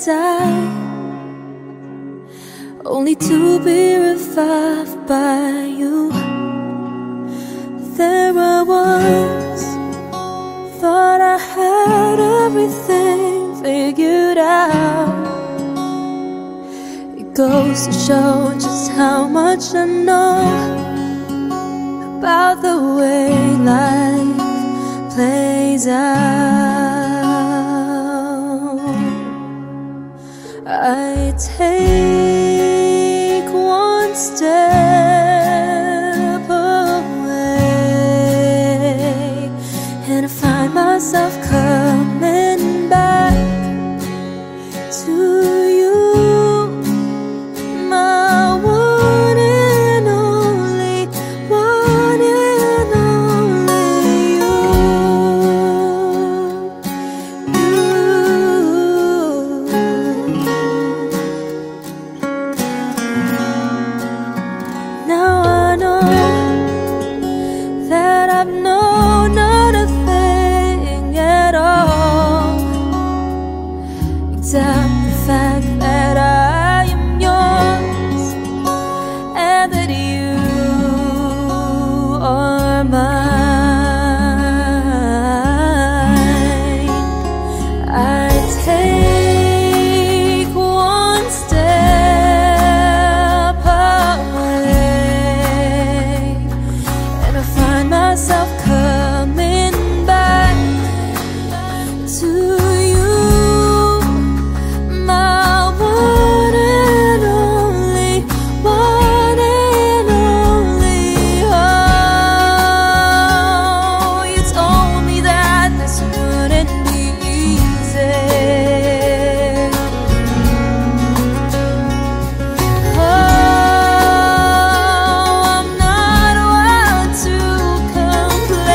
die, only to be revived by you. There I was, thought I had everything figured out. It goes to show just how much I know about the way life plays out. I take one step away and I find myself coming back to you, my one and only, one and only you. Now I know that I've known not a thing at all, except the fact that I am yours and that you are mine. I take one step away and I find myself coming back to you, my one and only, one and only. Oh, you told me that this wouldn't be easy. Oh, I'm not one to complain.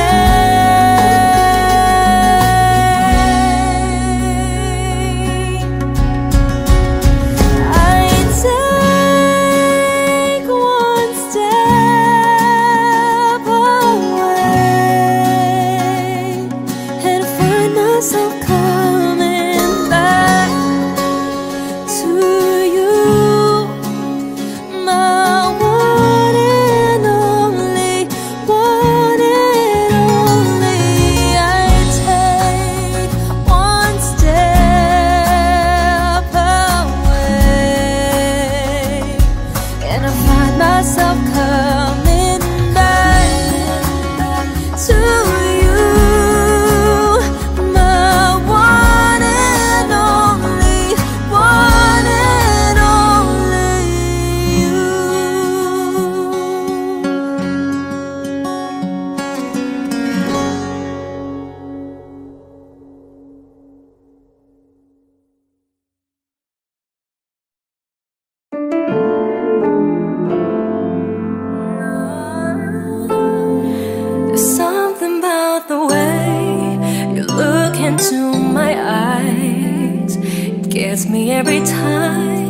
I take one step away and I find myself coming back to you, my one and only, one and only. I take one step away and I find myself coming back to you, my one and only, one and only you. There's something about the way you look into my eyes. It gets me every time.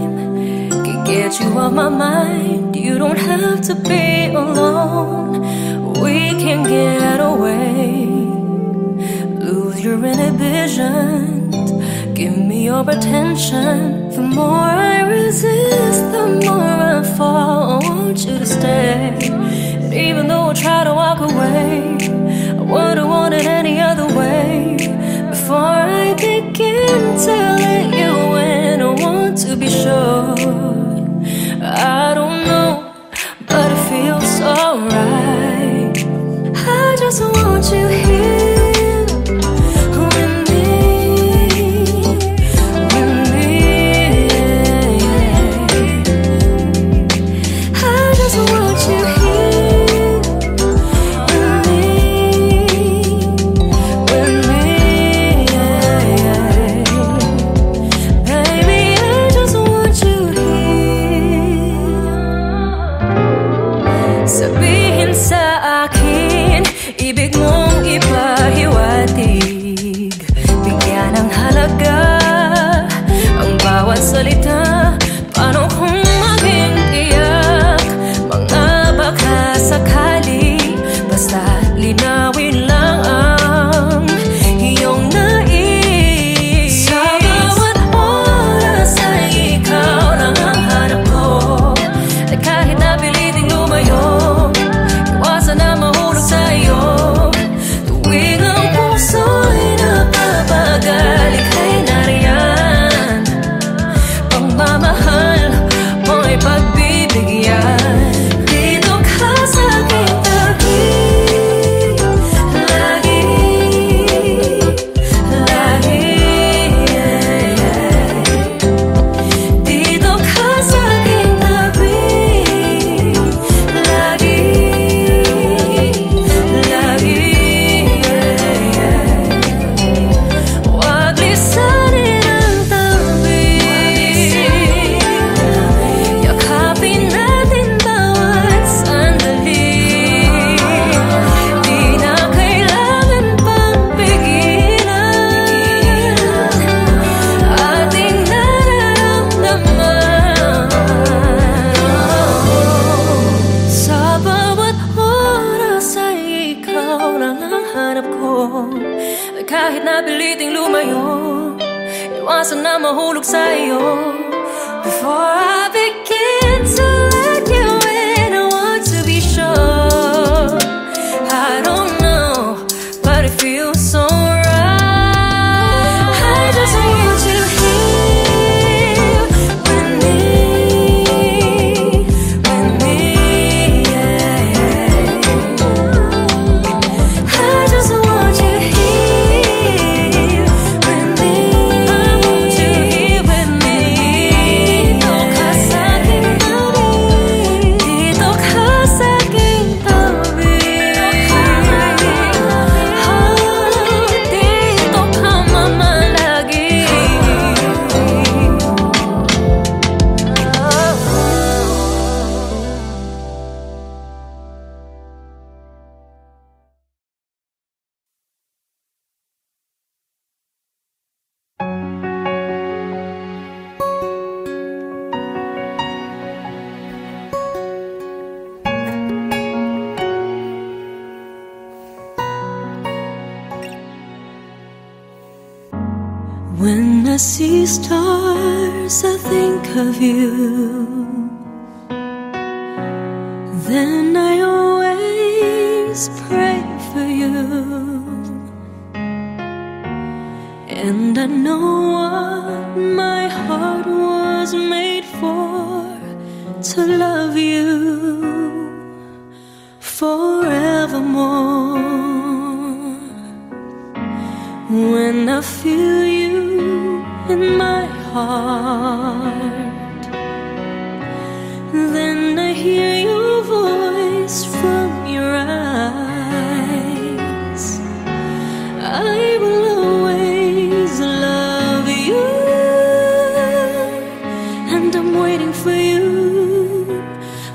Can get you off my mind. You don't have to be alone. We can get away. Lose your inhibitions. Give me your attention. The more I resist, the more I fall. I want you to stay. And even though I try to walk away, I wouldn't want it any other way. Before I begin to let you in, I want to be sure. I don't know, but it feels so right. I just want you here with me, with me. I just want you here with me, with me. wasan na mahulog sa'yo. Before I begin to let you in, I want to be sure. I don't know, but it feels so right. I just want you here with me, yeah. I just want you here with me. I want you here with me. Dito ka sa aking tabi, dito ka sa aking tabi. Dito ka mamalagi. When I see stars, I think of you. Then I always pray for you. And I know what my heart was made for, to love you forevermore. When I feel you in my heart, then I hear your voice from your eyes. I will always love you, and I'm waiting for you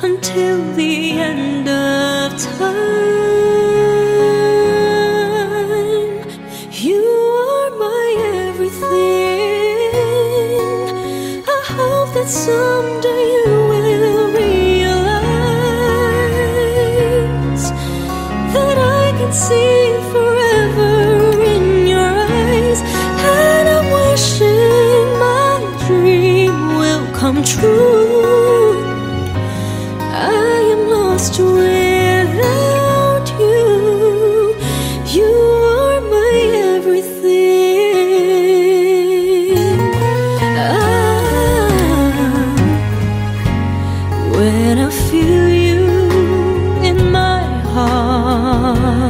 until the end of time. You are my everything. I hope that someday you will realize that I can see forever in your eyes. And I'm wishing my dream will come true. I am lost without you. You are my everything. When I feel you in my heart,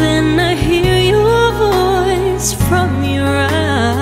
then I hear your voice from your eyes.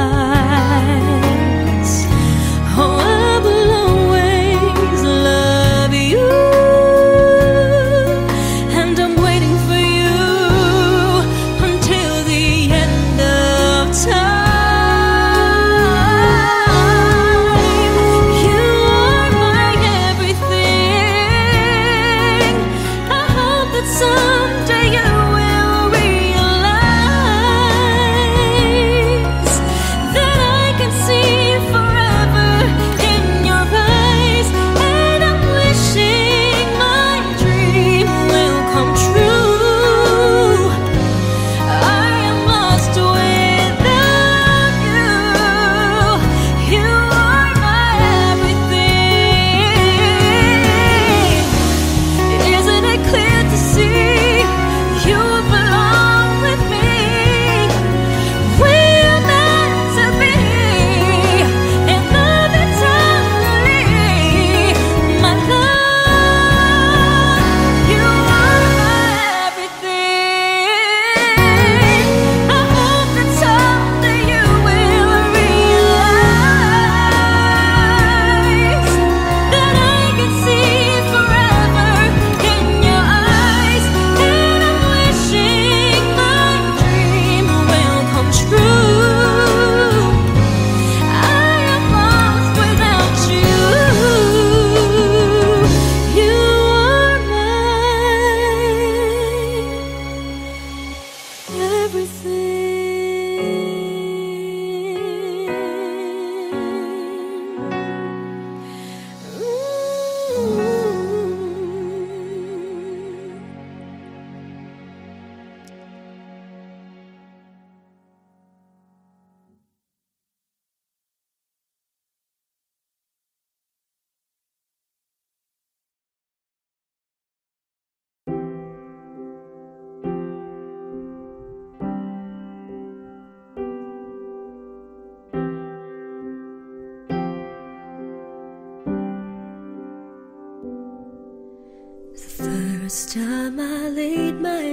First time I laid my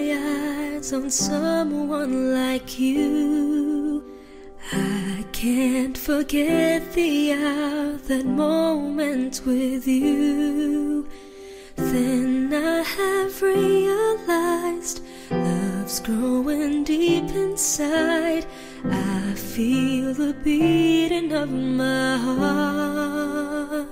eyes on someone like you, I can't forget the hour, that moment with you. Then I have realized love's growing deep inside. I feel the beating of my heart.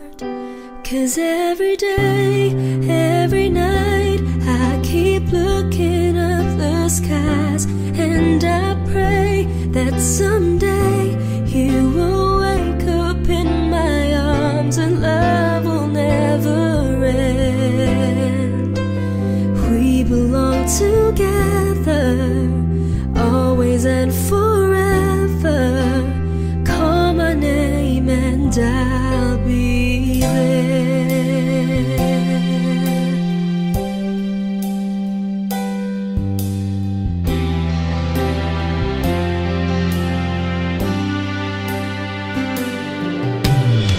'Cause every day, every night, I keep looking up the skies, and I pray that someday you will wake up in my arms and love will never end. We belong together, always and forever. Call my name and I'll be there.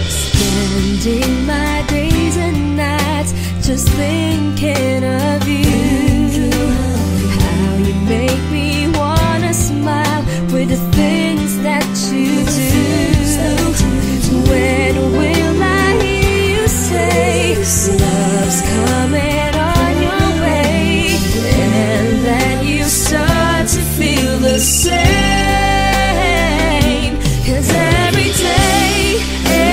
Spending my days and nights just thinking of you. How you make me wanna smile with the things that you do. When will I hear you say love's coming on your way, and then you start to feel the same? 'Cause every day,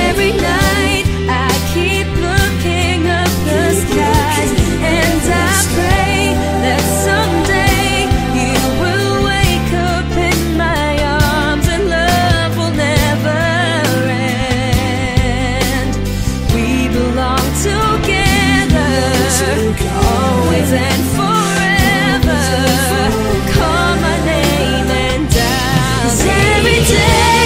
every night, I keep looking up the skies, and I pray that someday you will wake up in my arms and love will never end. We belong together, always and forever. Call my name and I'll. 'Cause every day,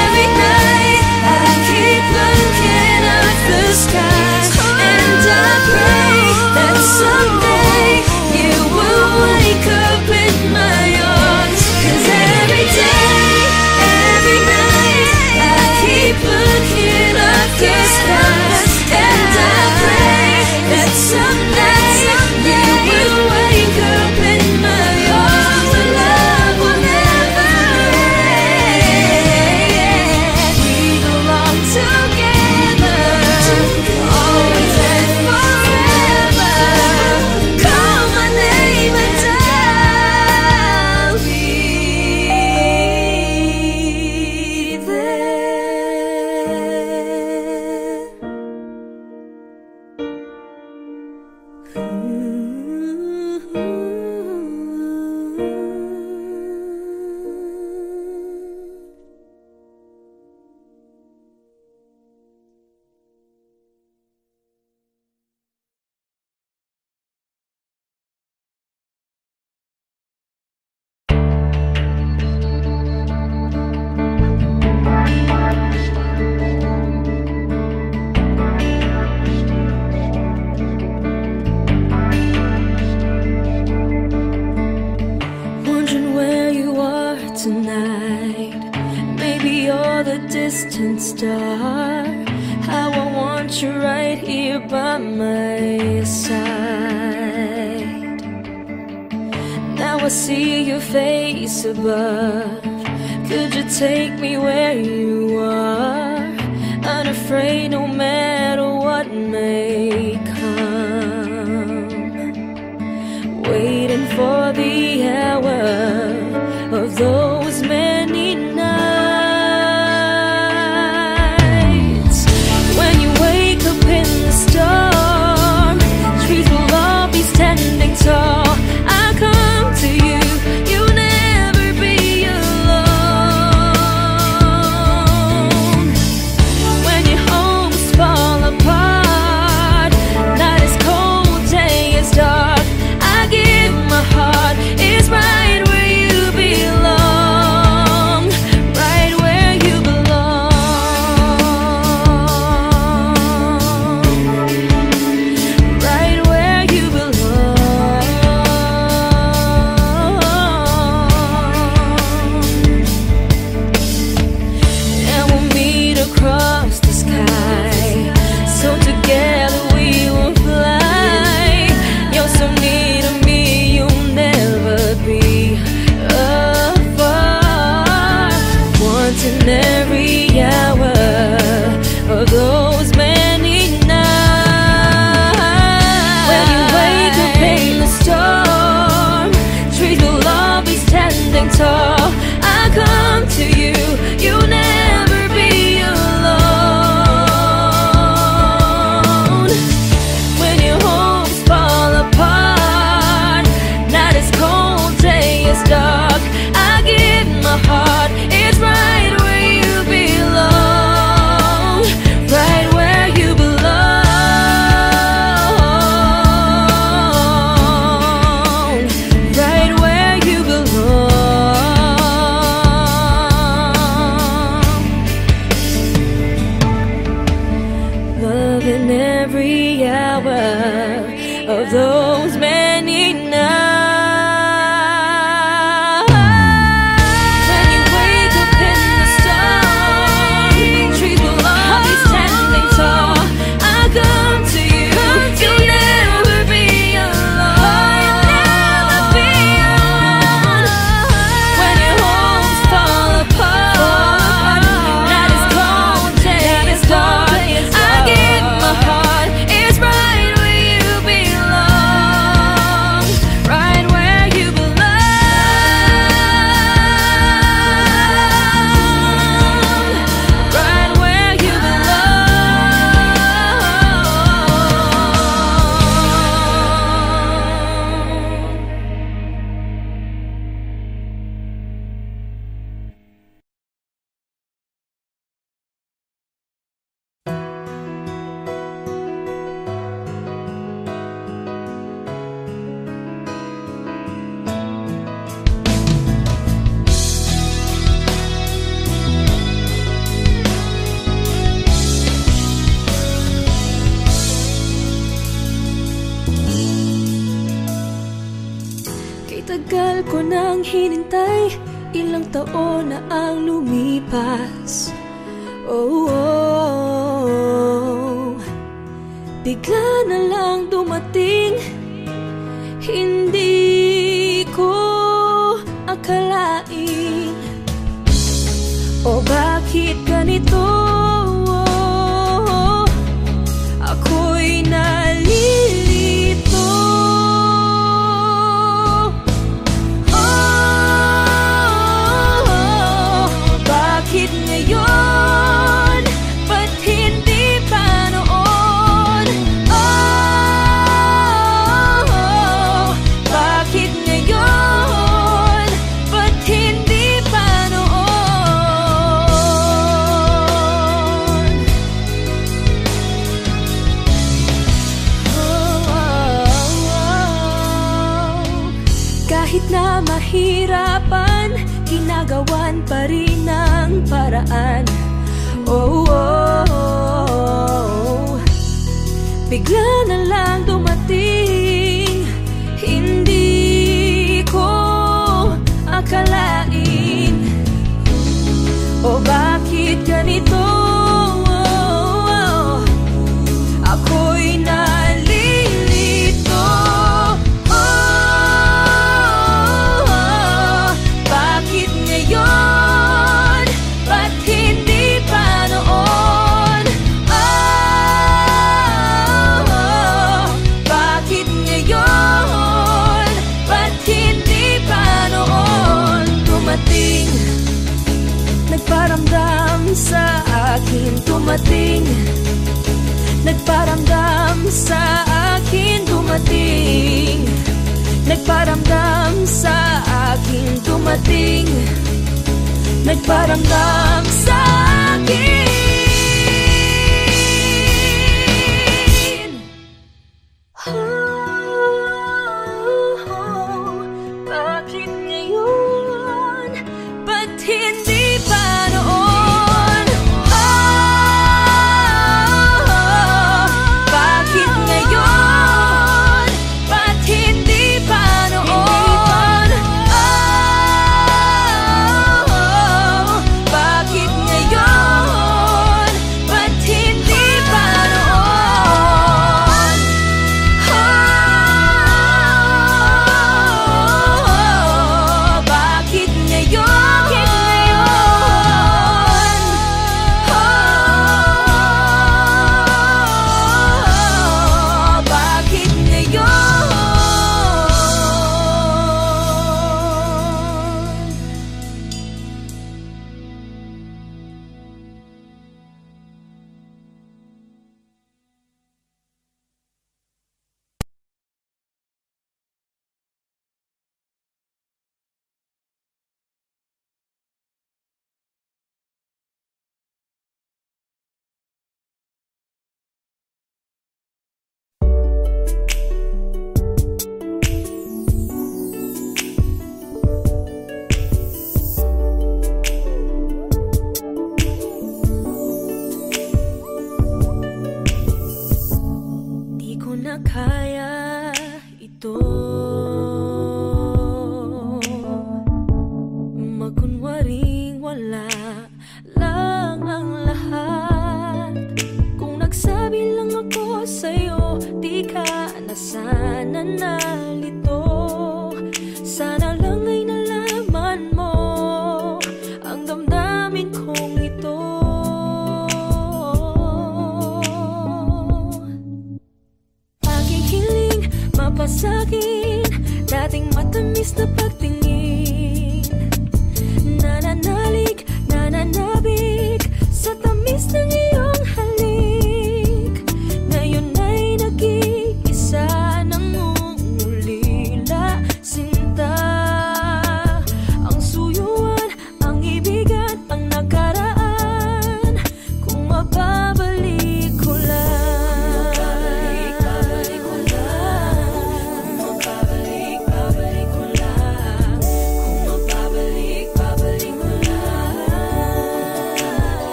every night, I keep looking up the skies, and I pray that someday you will wake up in my arms. 'Cause every day, every night, I keep looking up the skies, and I pray that someday you will wake up in my arms and love will never end. We belong together, always and forever. Call my name and I'll be there. Wondering where you are tonight. Maybe you're the distant star. How I want you right here by my side. Now I see your face above. Could you take me where you are? Unafraid no matter what may come. Waiting for the hour of those many nights when you wake up in the storm. Trees will all be standing tall. I'll come to you, you'll never be alone. When your homes fall apart, night is cold, day is dark, I give my heart, it's right where you belong. every hour of those many nights. When you wake up in the storm, trees will all be standing tall. I'll come to you. You'll never be alone. When your homes fall apart, night is cold, day is dark. I give my heart. It's right where you belong. Right where you belong. Right where you Kay tagal ko nang hinintay, ilang taon na ang lumipas. Oh, oh. Bigla na lang dumating, hindi ko akalain. O bakit ganito? Ako'y nalilito. Bakit ngayon? Ba't hindi pa noon? Bakit ngayon? Ba't hindi pa noon? Kahit na mahirapan, ginagawan pa rin ang paraan. Oh, oh, oh. Bigla na lang dumating, hindi ko akalain. O bakit ganito? Ako'y nalilito. Bakit ngayon? Ba't hindi pa noon? Bakit ngayon? Ba't hindi pa noon? Dumating, nagparamdam sa akin. Dumating, nagparamdam sa akin. Dumating, nagparamdam sa akin. Dumating, nagparamdam sa akin. Bakit ngayon? Ba't hindi pa noon? Bakit ngayon? Ba't hindi pa noon? Bakit ngayon?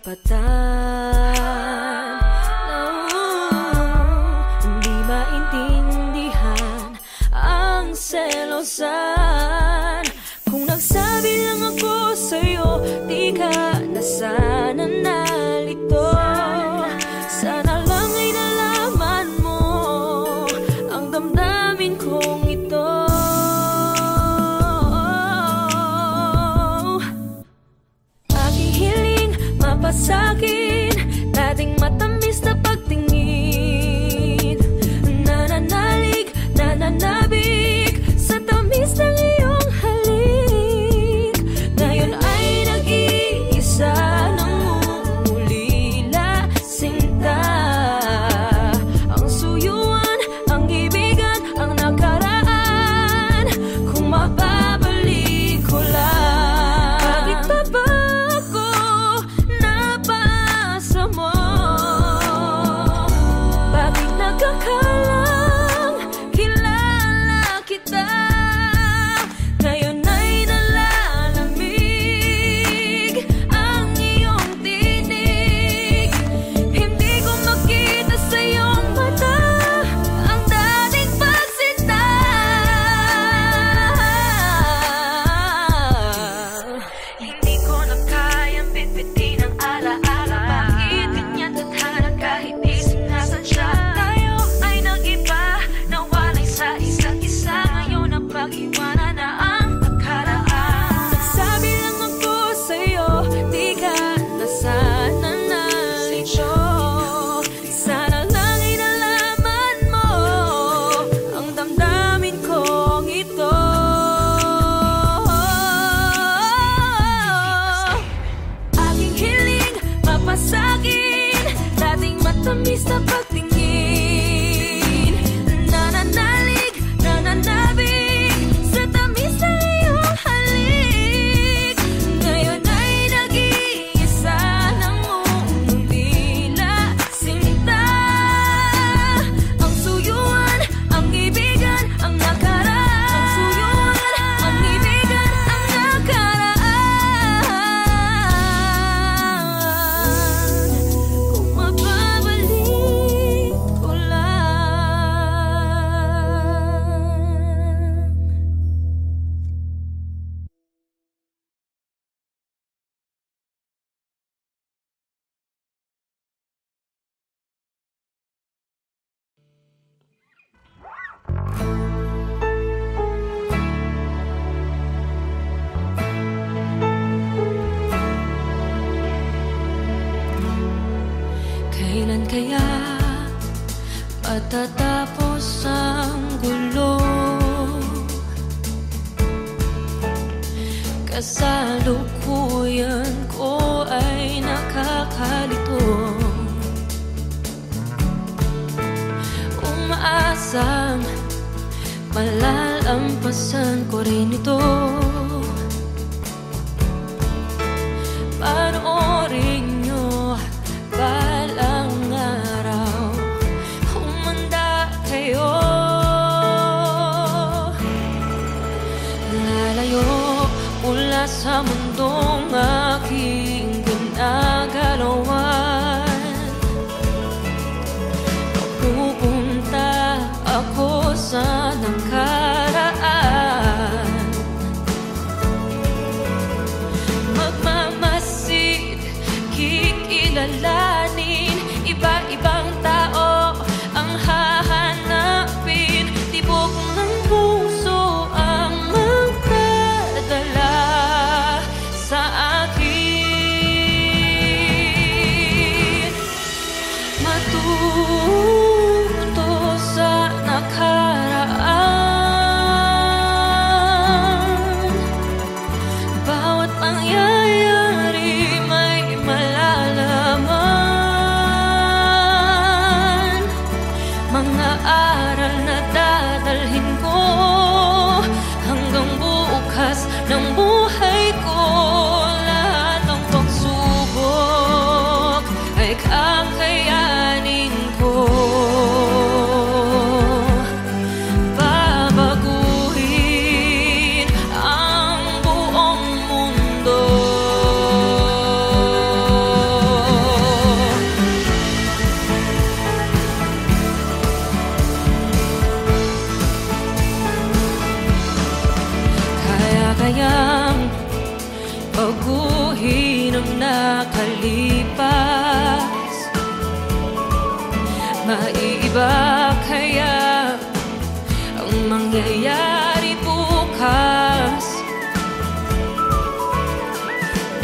karapatan. Hindi maintindihan ang selosan. Kung nagsabi lang ako sa'yo, di ka na sana nalito. Sana lang ay nalaman mo ang damdamin kong ito. Aking hiling mapasakit, dating matamis na pagtingin. Nananalig, nananabik sa tamis ng iyong halik. Ngayon ay nag-iisa nang umulila sinta. Ang suyuan, ang ibigan, ang nakaraan, kung mababalik ko lang. Bakit pa ba ako napasa mo? Bakit nagkakalang kilala kita? Ngayon ay nalalamig ang iyong tinig. Hindi ko makita sa iyong mata ang dating pagsinta. Hindi ko na kayang bitbitin ang alaala. Bakit ganyan tadhana kahit di sinasan siya? Tayo ay nag-iba, nawalay sa isa't isa. Ngayon ang pag-iwanan na ang nakaraan. Nagsabi lang ako sa'yo, di ka na sana nalito. Sana lang ay nalaman mo ang damdamin kong ito. Aking hiling mapasakin, dating matamis na pagtingin. Nananalig, nananabik sa tamis ng iyong halik. Ngayon ay nag-iisa nang umulila sinta. Ang suyuan, ang ibigan, ang nakaraan. Ang suyuan, ang ibigan, ang nakaraan. Kung mababalik ko lang. Kailan kaya matatapos ang gulo? Kasalukuyan ko ay nakakalito. Umaasang malalampasan ko rin ito. Panoorin nyo balang araw, humanda kayo. Lalayo mula sa mundong aking ginagalawan. Pupunta ako sa nakaraan. Magmamasid, kikilalanin, iba-ibang tao ang hahanapin. Tibok ng puso ang magdadala sa akin. Matuto sa nakaraan. Bawat pangyayari may malalaman. baguhin ang nakalipas. Maiiba kaya ang mangyayari bukas?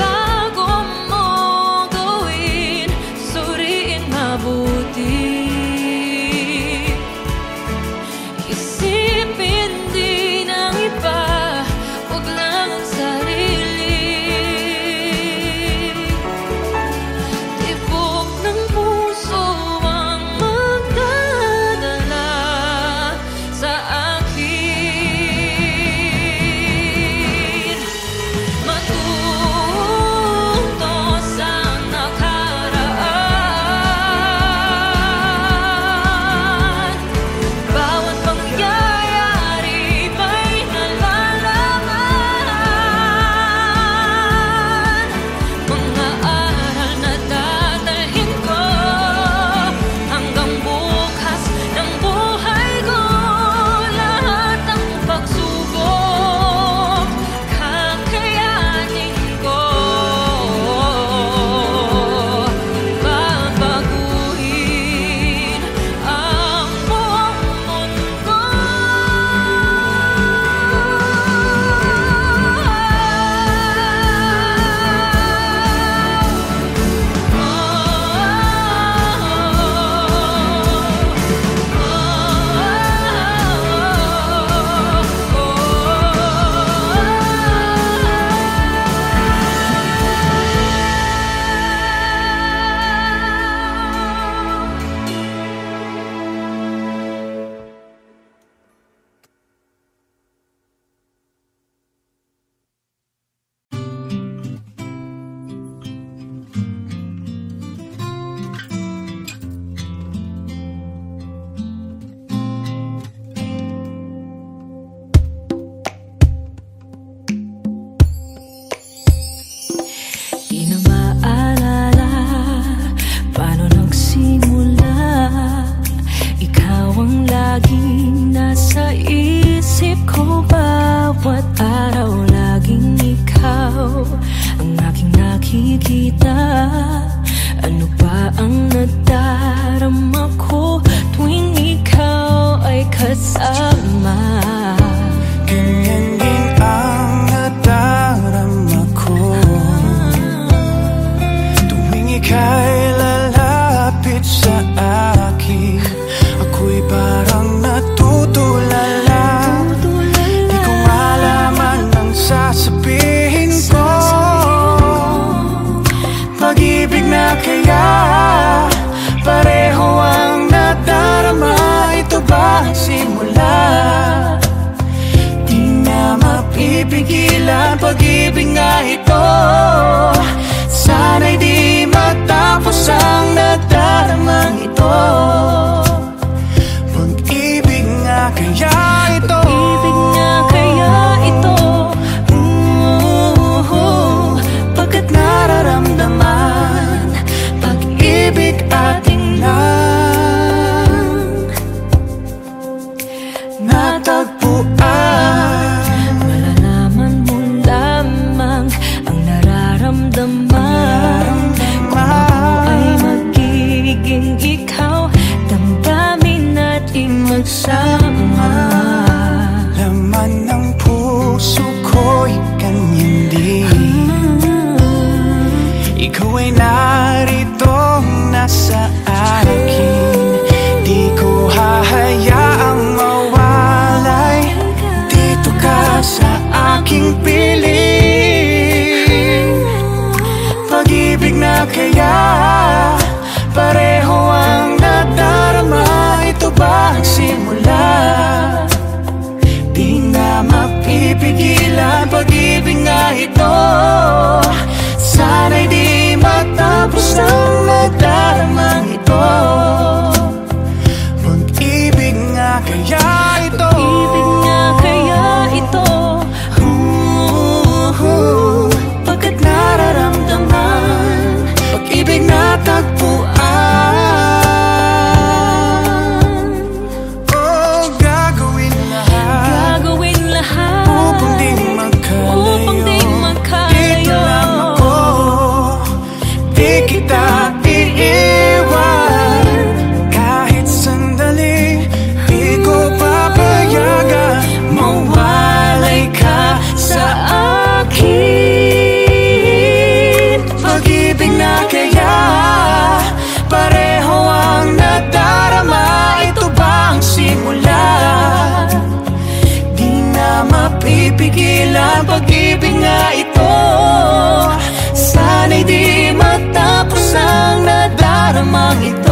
Bago mo gawin, suriin mabuti. Isipin din ang iba, huwag lang ang sarili. Tibok ng puso ang magdadala sa akin. Matuto sa nakaraan. Bawat pangyayari may nalalaman. Mga aral na dadalhin ko hanggang bukas ng buhay ko. Lahat ng pagsubok kakayanin ko. Babaguhin ang buong mundo. Di na maalala paano nagsimula. Ikaw ang laging nasa isip ko. Bawat araw laging ikaw ang aking nakikita. Ano ba ang nadarama ko tuwing ikaw ay kasama? Ganyan din ang nadarama ko tuwing ika'y lalapit sa akin. Ako'y parang natutulala. Di ko malaman ang sasabihin ko. Pag-ibig na kaya pareho ang nadarama. Ito ba ang simula? Di na mapipigilan pag-ibig nga ito. Sana'y di matapos ang nadaramang ito. Pag-ibig nga kaya ito. Pag-ibig nga kaya ito. Pagkat nararamdaman pag-ibig ating lang natagpuan. Malalaman mo lamang ang nararamdaman. Kung ako ay magiging ikaw, damdamin natin magsama. Laman ng puso ko'y ganyan din. Ikaw ay narito nasa akin. Di ko hahayaang mawalay. Dito ka sa aking piling. Pag-ibig na kaya pareho ang nadarama. Ito ba ang simula? Di na mapipigilan pag-ibig nga ito. Sana'y di matapos ang nadaramang ito. Pag-ibig nga kaya ito. Pag-ibig nga kaya ito. Pagkat nararamdaman pag-ibig na tagpuan. Oh, gagawin lahat upang di magkalayo. Dito pipigil ang pag-ibig nga ito. Sana'y di matapos ang nadaramang ito.